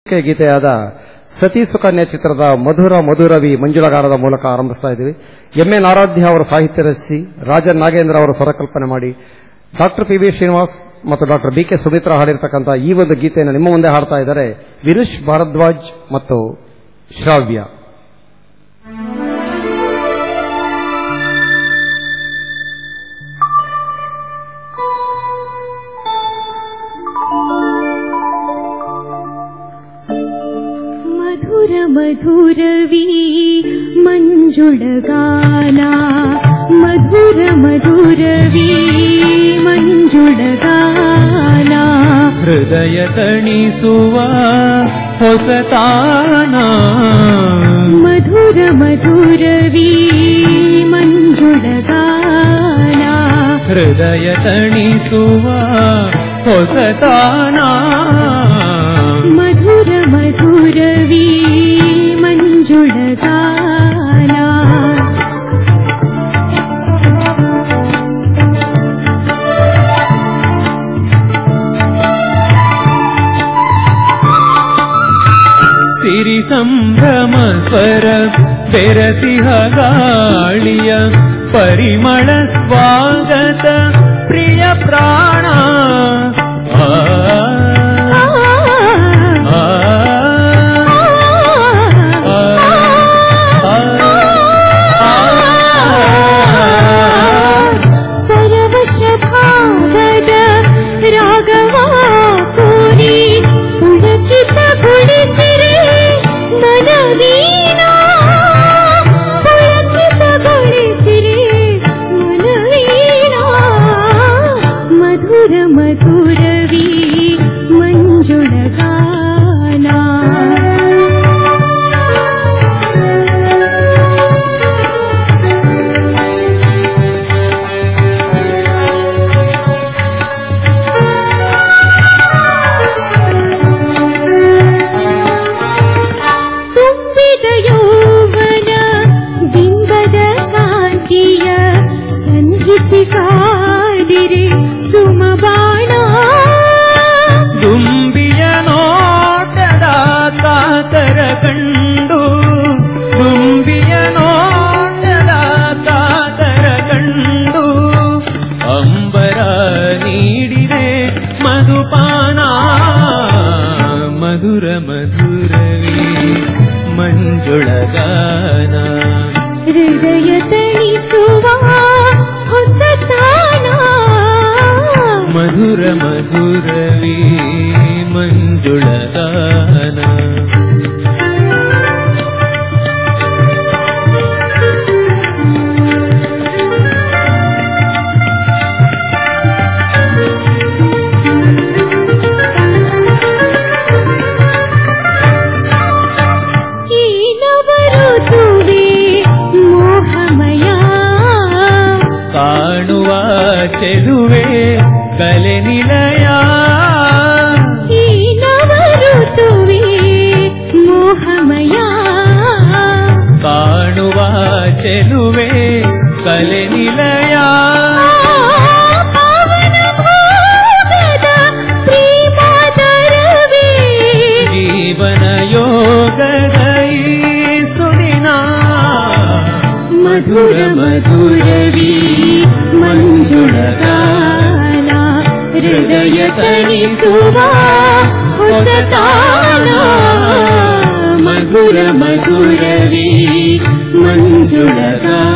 ಗೀತೆಯಾದ ಸತಿ ಸುಕನ್ಯಾ ಚಿತ್ರದ ಮಧುರ ಮಧುರವಿ ಮಂಜುಳಗಾನದ ಮೂಲಕ ಆರಂಭಿಸ್ತಾ ಇದ್ದೀವಿ. ಎಂ ಎನ್ ಆರಾಧ್ಯ ಅವರು ಸಾಹಿತ್ಯ ರಚಿಸಿ, ರಾಜನ್ ನಾಗೇಂದ್ರ ಅವರು ಸ್ವರಕಲ್ಪನೆ ಮಾಡಿ, ಡಾಕ್ಟರ್ ಪಿ ವಿ ಶ್ರೀನಿವಾಸ್ ಮತ್ತು ಡಾಕ್ಟರ್ ಬಿ ಕೆ ಸುಮಿತ್ರಾ ಹಾಡಿರ್ತಕ್ಕಂಥ ಈ ಒಂದು ಗೀತೆಯನ್ನು ನಿಮ್ಮ ಮುಂದೆ ಹಾಡ್ತಾ ಇದ್ದಾರೆ ವಿರುಷ್ ಭಾರದ್ವಾಜ್ ಮತ್ತು ಶ್ರಾವ್ಯ. ಮಧುರವಿ ಮಂಜುಳಗಾನ, ಮಧುರ ಮಧುರವಿ ಮಂಜುಳಗಾನ, ಹೃದಯ ತಣಿಸುವ ಹೊಸತಾನ, ಮಧುರ ಮಧುರವಿ ಮಂಜುಳಗಾನ, ಹೃದಯ ತಣಿಸುವ ಹೊಸತಾನ, ಮಧುರ ಮಧುರವಿ ಮಂಜುಳಗಾನ. ಸಿರಿ ಸಂಭ್ರಮ ಸ್ವರ ಬೆರಸಿಹ ಗಾಳಿಯ ಪರಿಮಳ ಸ್ವಾಗತ ಪ್ರಿಯ ಪ್ರಾಣ, ಪರವಶಭಾವದ ರಾಗವ ಕೋರಿ ಪುಳಕಿತ ಗುಡಿಸಿರೆ ಮನವೀಣ, ಪುಳಕಿತ ಗುಡಿಸಿರೆ ಮನವೀಣ, ಮಧುರ ಮಧುರವಿ ಮಂಜುಳಗಾನ. ತುಂಬಿದ ಯೌವನ ಬಿಂಬದ ಕಾಂತಿಯ ಸಂಧಿಸಿ ಕಾಡಿರೆ ಸುಮಬಾಣ, ದುಂಬಿಯ ನೋಟದ ಕಾತರ ಕಂಡು, ದುಂಬಿಯ ನೋಟದ ಕಾತರ ಕಂಡು, ಅಂಬರ ನೀಡಿದೆ ಮಧುಪಾನ, ಮಧುರ ಮಧುರವಿ ಮಂಜುಳಗಾನ, ಹೃದಯ ತಣಿಸುವ ಹೊಸತಾನ, ಮಧುರ ಮಧುರವಿ ಮಂಜುಳಗಾನ. ಈ ನವಋತುವೇ ಮೋಹಮಯ, ಕಾಣುವ ಚೆಲುವೆ ಕಲೆ ನಿಲಯ, ಈ ನವಋತುವೇ ಮೋಹಮಯ, ಕಾಣುವ ಚೆಲುವೆ ಕಲೆ ನಿಲಯ, ಪಾವನ ಭೋಗದ ಪ್ರೇಮಾದರವೇ, ಜೀವನ ಯೋಗದ ಈ ಸುದಿನ, ಮಧುರ ಮಧುರವಿ ಮಂಜುಳಗಾನ, ಹೃದಯ ತಣಿಸುವ ಹೊಸತಾನ, ಮಧುರ ಮಧುರವಿ ಮಂಜುಳಗಾನ.